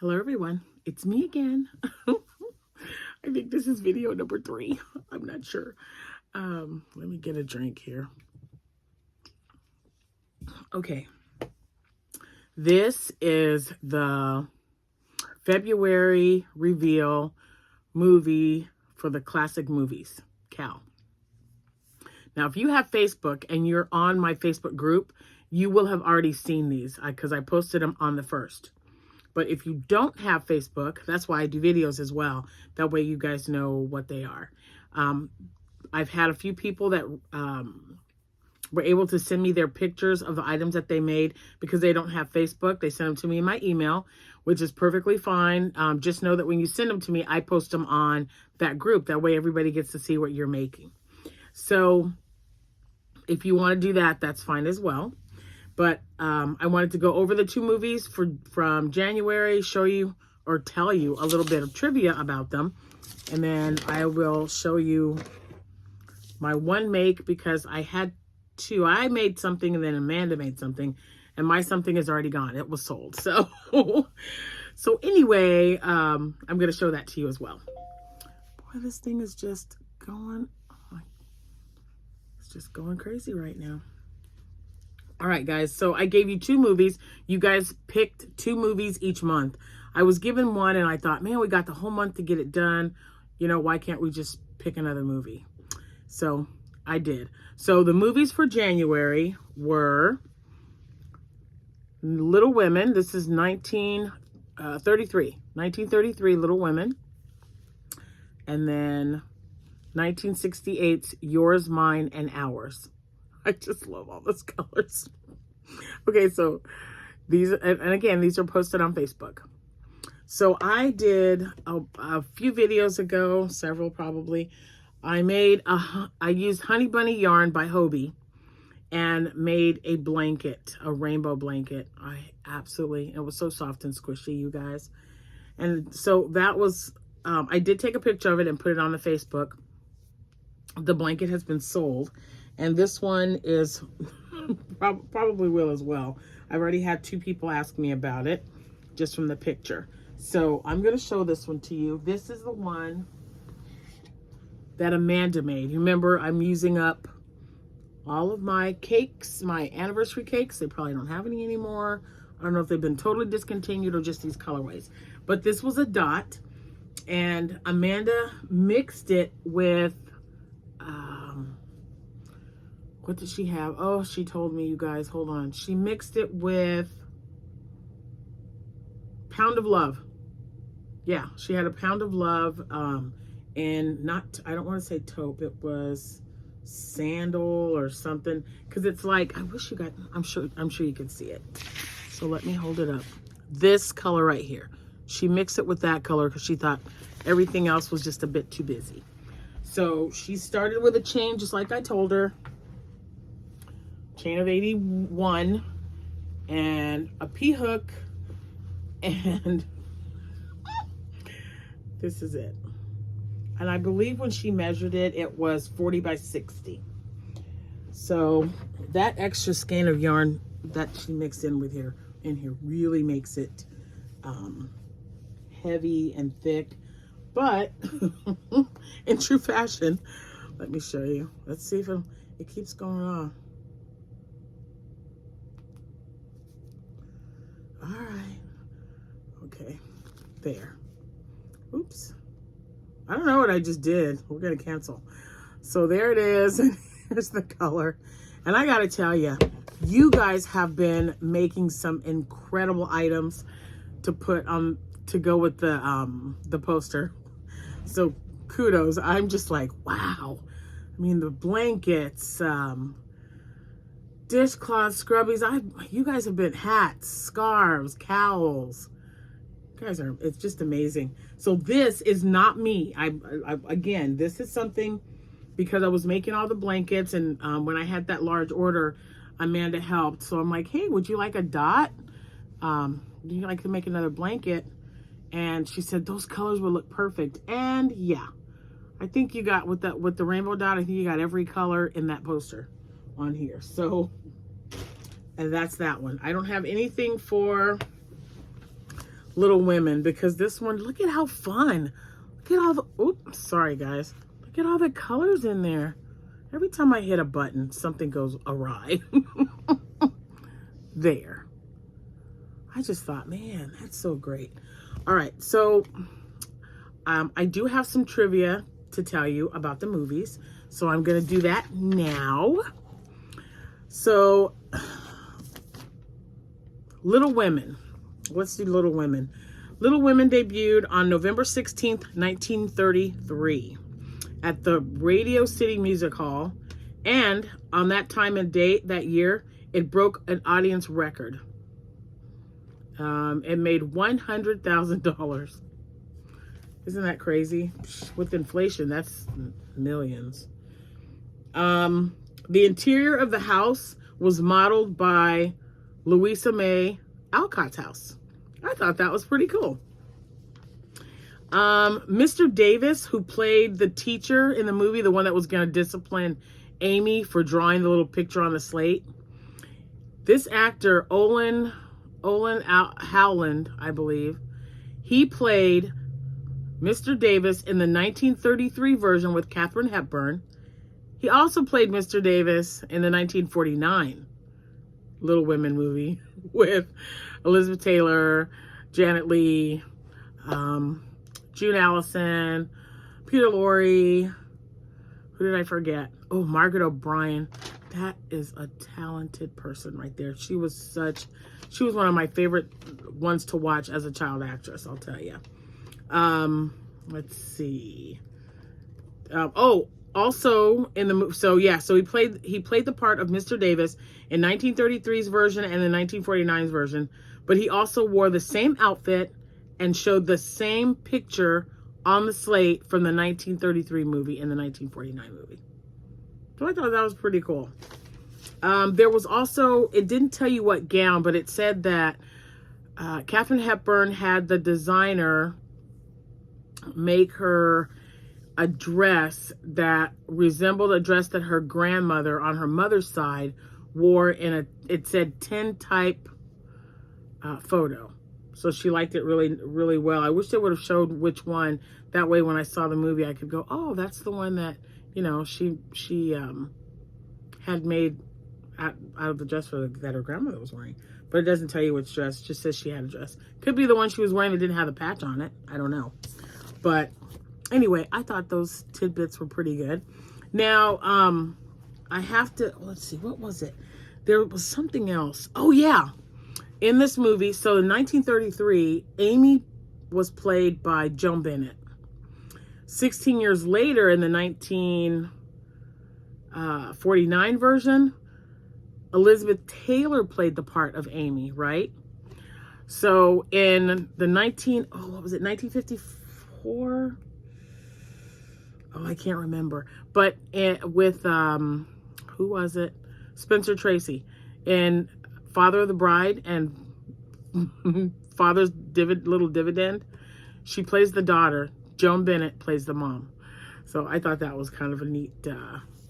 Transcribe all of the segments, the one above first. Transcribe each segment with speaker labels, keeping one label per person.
Speaker 1: Hello everyone, it's me again. I think this is video number 3. I'm not sure. Let me get a drink here. Okay. This is the February reveal movie for the classic movies, Cal. Now, if you have Facebook and you're on my Facebook group, you will have already seen these because I posted them on the 1st. But if you don't have Facebook, that's why I do videos as well. That way you guys know what they are. I've had a few people that were able to send me their pictures of the items that they made because they don't have Facebook. They send them to me in my email, which is perfectly fine. Just know that when you send them to me, I post them on that group. That way everybody gets to see what you're making. So if you want to do that, that's fine as well. But I wanted to go over the 2 movies from January, show you or tell you a little bit of trivia about them. And then I will show you my one make because I had 2. I made something and then Amanda made something. And my something is already gone. It was sold. So, so anyway, I'm going to show that to you as well. Boy, this thing is just going, it's just going crazy right now. All right, guys, so I gave you 2 movies. You guys picked 2 movies each month. I was given one, and I thought, man, we got the whole month to get it done. You know, why can't we just pick another movie? So I did. So the movies for January were Little Women. This is 1933, Little Women. And then 1968's Yours, Mine, and Ours. I just love all those colors. Okay, so these, and again, these are posted on Facebook. So I did a few videos ago, several probably. I used Honey Bunny yarn by Hobie and made a blanket, a rainbow blanket. It was so soft and squishy, you guys. And so that was, I did take a picture of it and put it on the Facebook. The blanket has been sold. And this one is probably will as well. I've already had 2 people ask me about it just from the picture. So I'm going to show this one to you. This is the one that Amanda made. Remember, I'm using up all of my cakes, my anniversary cakes. They probably don't have any anymore. I don't know if they've been totally discontinued or just these colorways. But this was a dot. And Amanda mixed it with... what did she have? Oh, she told me, you guys, hold on. She mixed it with Pound of Love. Yeah, she had a Pound of Love and not, I don't want to say taupe. It was sandal or something. Because it's like, I wish you got, I'm sure you can see it. So let me hold it up. This color right here. She mixed it with that color because she thought everything else was just a bit too busy. So she started with a chain just like I told her. Chain of 81 and a P-hook, and this is it. And I believe when she measured it, it was 40 by 60. So that extra skein of yarn that she mixed in here really makes it heavy and thick. But in true fashion, let me show you. Let's see if it keeps going on. All right. Okay. There. Oops. I don't know what I just did. We're going to cancel. So there it is. And here's the color. And I got to tell you, you guys have been making some incredible items to put on to go with the poster. So kudos. I'm just like, wow. I mean, the blankets, dishcloth, scrubbies. You guys have been hats, scarves, cowls. You guys are, it's just amazing. So this is not me. Again, this is something because I was making all the blankets, and when I had that large order, Amanda helped. So I'm like, hey, would you like a dot? Do you like to make another blanket? And she said those colors would look perfect. And yeah, I think you got with the rainbow dot, I think you got every color in that poster on here. So, and that's that one. I don't have anything for Little Women, because this one, look at how fun. Look at all the, oops, sorry guys. Look at all the colors in there. Every time I hit a button, something goes awry. There. I just thought, man, that's so great. All right, so I do have some trivia to tell you about the movies. So I'm going to do that now. So, Little Women. Let's do Little Women. Little Women debuted on November 16th, 1933 at the Radio City Music Hall. And on that time and date, that year, it broke an audience record. It made $100,000. Isn't that crazy? With inflation, that's millions. The interior of the house was modeled by Louisa May Alcott's house. I thought that was pretty cool. Mr. Davis, who played the teacher in the movie, the one that was going to discipline Amy for drawing the little picture on the slate. This actor, Olin Howland, I believe, he played Mr. Davis in the 1933 version with Katharine Hepburn. He also played Mr. Davis in the 1949 Little Women movie with Elizabeth Taylor, Janet Leigh, June Allison, Peter Lorre. Who did I forget? Oh, Margaret O'Brien. That is a talented person right there. She was one of my favorite ones to watch as a child actress, I'll tell you. Let's see. Also in the movie, so he played the part of Mr. Davis in 1933's version and the 1949's version, but he also wore the same outfit and showed the same picture on the slate from the 1933 movie and the 1949 movie. So I thought that was pretty cool. There was also, it didn't tell you what gown, but it said that Katharine Hepburn had the designer make her a dress that resembled a dress that her grandmother on her mother's side wore it said 10 type photo. So she liked it really, really well. I wish they would have showed which one. That way when I saw the movie, I could go, oh, that's the one that, she had made out of the dress that her grandmother was wearing. But it doesn't tell you which dress. It just says she had a dress. Could be the one she was wearing that didn't have the patch on it. I don't know. But anyway, I thought those tidbits were pretty good. Now, I have to, let's see, what was it? There was something else. Oh, yeah. In this movie, so in 1933, Amy was played by Joan Bennett. 16 years later, in the 1949 version, Elizabeth Taylor played the part of Amy, right? So in the 1954? Oh, I can't remember. But with, who was it? Spencer Tracy in Father of the Bride and Father's Little Dividend. She plays the daughter. Joan Bennett plays the mom. So I thought that was kind of a neat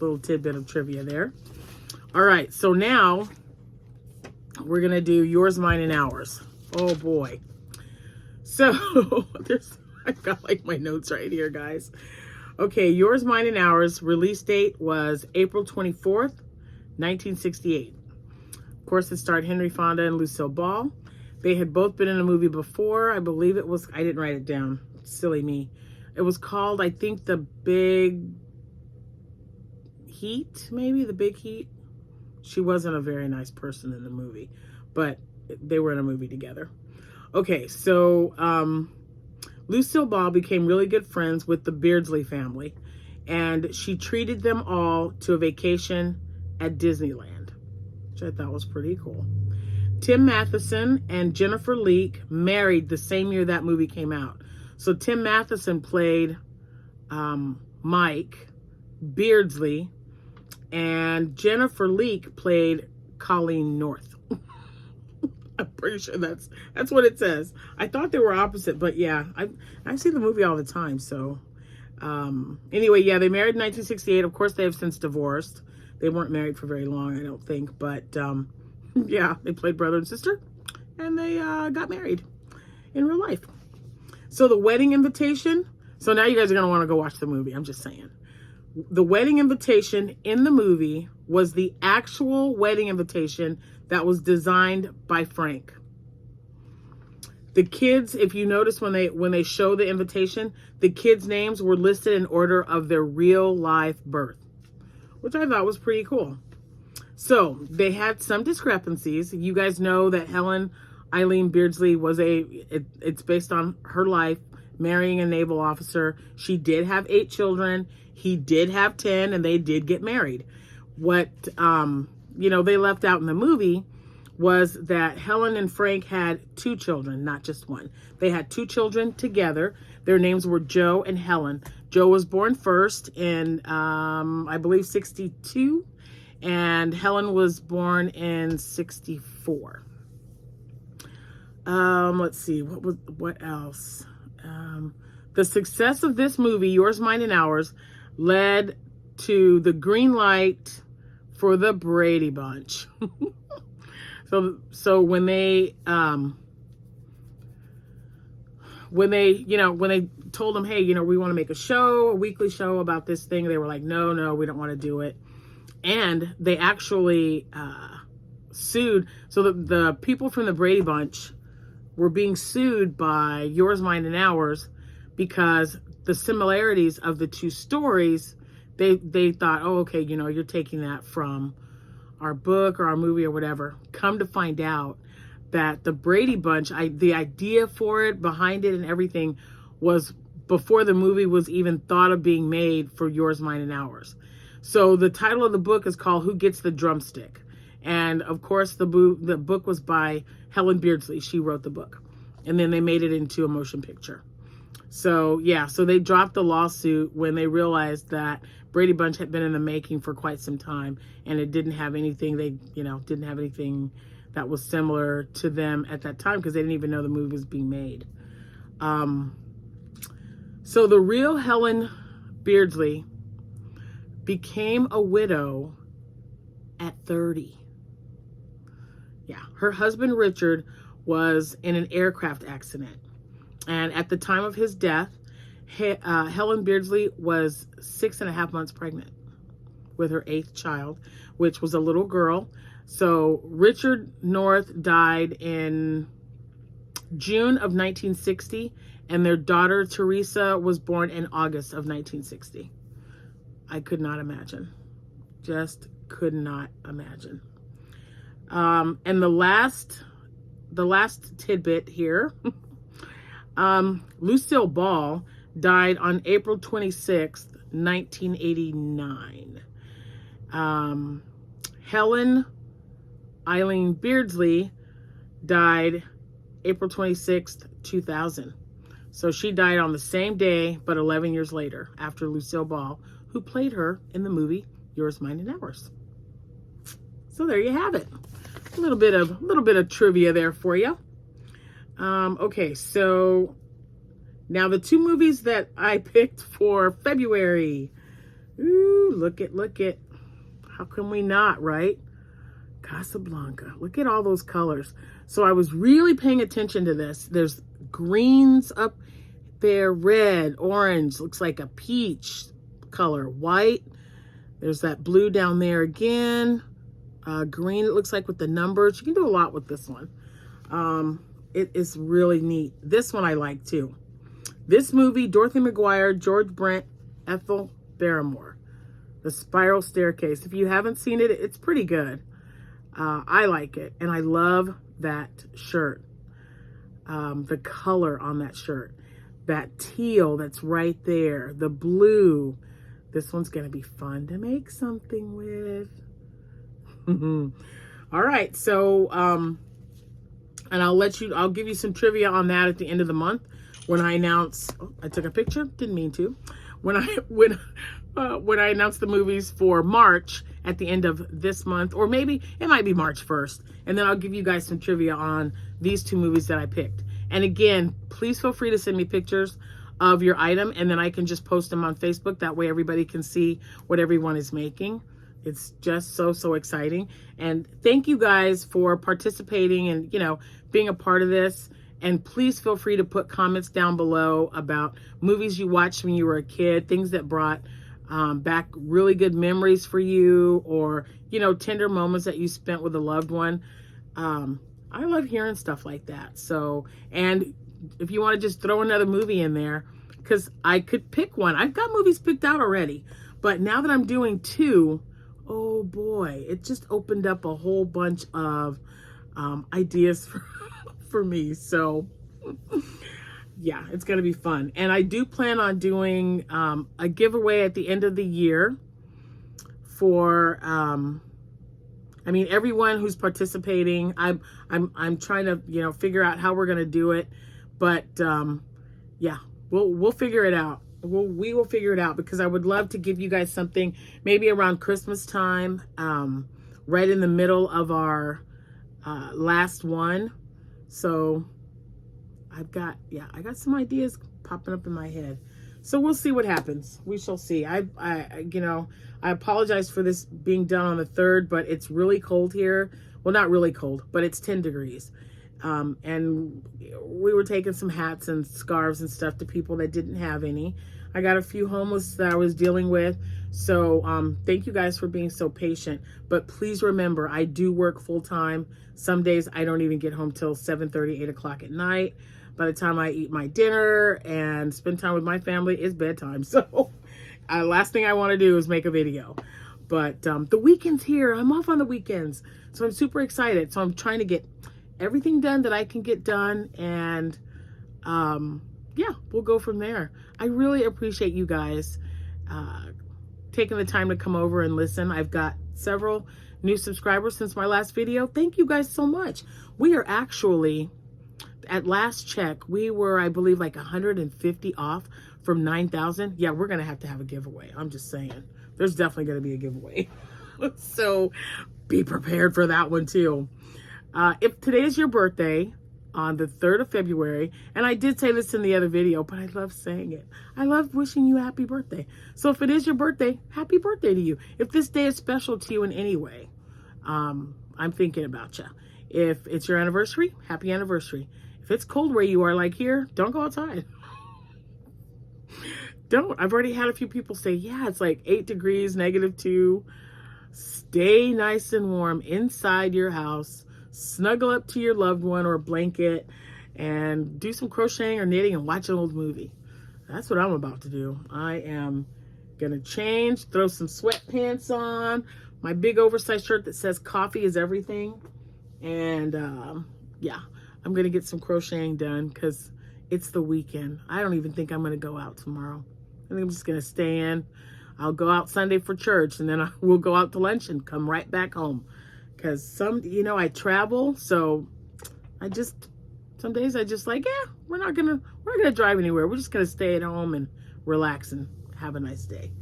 Speaker 1: little tidbit of trivia there. All right, so now we're going to do Yours, Mine, and Ours. Oh, boy. So I've got like my notes right here, guys. Okay, Yours, Mine, and Ours release date was April 24th, 1968. Of course, it starred Henry Fonda and Lucille Ball. They had both been in a movie before. I believe it was, I didn't write it down. Silly me. It was called, I think, The Big Heat, maybe? The Big Heat. She wasn't a very nice person in the movie, but they were in a movie together. Okay, so Lucille Ball became really good friends with the Beardsley family, and she treated them all to a vacation at Disneyland, which I thought was pretty cool. Tim Matheson and Jennifer Leake married the same year that movie came out. So Tim Matheson played Mike Beardsley, and Jennifer Leake played Colleen North. I'm pretty sure that's what it says. I thought they were opposite, but yeah, I see the movie all the time. So anyway, yeah, they married in 1968. Of course, they have since divorced. They weren't married for very long, I don't think, but yeah, they played brother and sister, and they got married. in real life. So the wedding invitation, so now you guys are going to want to go watch the movie. I'm just saying. The wedding invitation in the movie was the actual wedding invitation that was designed by Frank. The kids, if you notice when they show the invitation, the kids' names were listed in order of their real life birth, which I thought was pretty cool. So they had some discrepancies. You guys know that Helen Eileen Beardsley was it's based on her life, marrying a naval officer. She did have 8 children. He did have 10, and they did get married. What, they left out in the movie was that Helen and Frank had 2 children, not just one. They had 2 children together. Their names were Joe and Helen. Joe was born first in, I believe, 62, and Helen was born in 64. Let's see, what else? The success of this movie, Yours, Mine, and Ours, led to the green light for the Brady Bunch. So when they told them, hey, we want to make a weekly show about this thing, they were like, no, we don't want to do it. And they actually sued. So the people from the Brady Bunch were being sued by Yours, Mine, and Ours because the similarities of the 2 stories, they thought, oh, okay, you're taking that from our book or our movie or whatever. Come to find out that the Brady Bunch, the idea for it, behind it and everything, was before the movie was even thought of being made for Yours, Mine, and Ours. So the title of the book is called Who Gets the Drumstick? And of course the book was by Helen Beardsley. She wrote the book. And then they made it into a motion picture. So so they dropped the lawsuit when they realized that Brady Bunch had been in the making for quite some time, and it didn't have anything, didn't have anything that was similar to them at that time, because they didn't even know the movie was being made. So the real Helen Beardsley became a widow at 30. Yeah, her husband Richard was in an aircraft accident. And at the time of his death, Helen Beardsley was 6.5 months pregnant with her 8th child, which was a little girl. So Richard North died in June of 1960, and their daughter Teresa was born in August of 1960. I could not imagine. Just could not imagine. And the last tidbit here, Lucille Ball died on April 26th, 1989. Helen Eileen Beardsley died April 26th, 2000. So she died on the same day, but 11 years later, after Lucille Ball, who played her in the movie Yours, Mine, and Ours. So there you have it. A little bit of trivia there for you. Okay, so now the 2 movies that I picked for February. Ooh, look it. How can we not, right? Casablanca. Look at all those colors. So I was really paying attention to this. There's greens up there, red, orange, looks like a peach color, white. There's that blue down there again. Green, it looks like, with the numbers. You can do a lot with this one. It is really neat. This one I like too. This movie, Dorothy McGuire, George Brent, Ethel Barrymore. The Spiral Staircase. If you haven't seen it, it's pretty good. I like it. And I love that shirt. The color on that shirt. That teal that's right there. The blue. This one's going to be fun to make something with. All right. So, and I'll give you some trivia on that at the end of the month when I announce, I took a picture, didn't mean to. When I announce the movies for March at the end of this month, or maybe it might be March 1st. And then I'll give you guys some trivia on these 2 movies that I picked. And again, please feel free to send me pictures of your item, and then I can just post them on Facebook. That way everybody can see what everyone is making. It's just so exciting. And thank you guys for participating and, being a part of this. And please feel free to put comments down below about movies you watched when you were a kid, things that brought back really good memories for you, or, you know, tender moments that you spent with a loved one. I love hearing stuff like that. So, and if you want to just throw another movie in there, because I could pick one. I've got movies picked out already, but now that I'm doing two, oh boy, it just opened up a whole bunch of ideas for me. So yeah, it's going to be fun. And I do plan on doing a giveaway at the end of the year for, I mean, everyone who's participating. I'm trying to, you know, figure out how we're going to do it. But yeah, we'll figure it out. We will figure it out, because I would love to give you guys something maybe around Christmas time, right in the middle of our last one. So I got some ideas popping up in my head. So we'll see what happens. We shall see. You know, I apologize for this being done on the 3rd, but it's really cold here. Well, not really cold, but it's 10 degrees. And we were taking some hats and scarves and stuff to people that didn't have any. I got a few homeless that I was dealing with. So thank you guys for being so patient. But please remember, I do work full time. Some days I don't even get home till 7:30, 8 o'clock at night. By the time I eat my dinner and spend time with my family, it's bedtime. So last thing I want to do is make a video. But the weekend's here. I'm off on the weekends. So I'm super excited. So I'm trying to get everything done that I can get done. And yeah, we'll go from there. I really appreciate you guys taking the time to come over and listen. I've got several new subscribers since my last video. Thank you guys so much. We are actually, at last check, we were, I believe, like 150 off from 9,000. Yeah, we're going to have a giveaway. I'm just saying. There's definitely going to be a giveaway. So be prepared for that one too. If today is your birthday, on the 3rd of February, and I did say this in the other video, but I love saying it. I love wishing you a happy birthday. So if it is your birthday, happy birthday to you. If this day is special to you in any way, I'm thinking about you. If it's your anniversary, happy anniversary. If it's cold where you are, like here, don't go outside. Don't. I've already had a few people say, yeah, it's like 8 degrees, -2. Stay nice and warm inside your house. Snuggle up to your loved one or a blanket and do some crocheting or knitting and watch an old movie. That's what I'm about to do. I am going to change, throw some sweatpants on, my big oversized shirt that says coffee is everything. And yeah, I'm going to get some crocheting done because it's the weekend. I don't even think I'm going to go out tomorrow. I think I'm just going to stay in. I'll go out Sunday for church, and then we'll go out to lunch and come right back home. Because you know, I travel, so some days I just like, yeah, we're not gonna drive anywhere. We're just gonna stay at home and relax and have a nice day.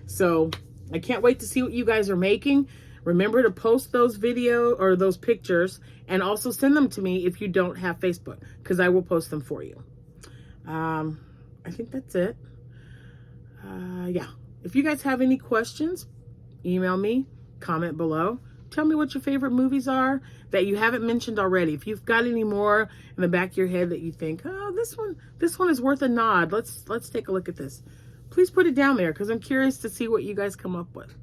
Speaker 1: So I can't wait to see what you guys are making. Remember to post those video or those pictures, and also send them to me if you don't have Facebook, because I will post them for you. I think that's it. Yeah. If you guys have any questions, email me, comment below. Tell me what your favorite movies are that you haven't mentioned already. If you've got any more in the back of your head that you think, oh, this one is worth a nod. Let's take a look at this. Please put it down there, because I'm curious to see what you guys come up with.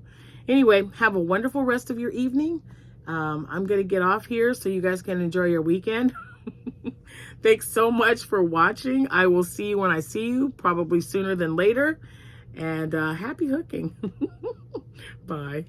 Speaker 1: Anyway, have a wonderful rest of your evening. I'm going to get off here so you guys can enjoy your weekend. Thanks so much for watching. I will see you when I see you, probably sooner than later. And happy hooking. Bye.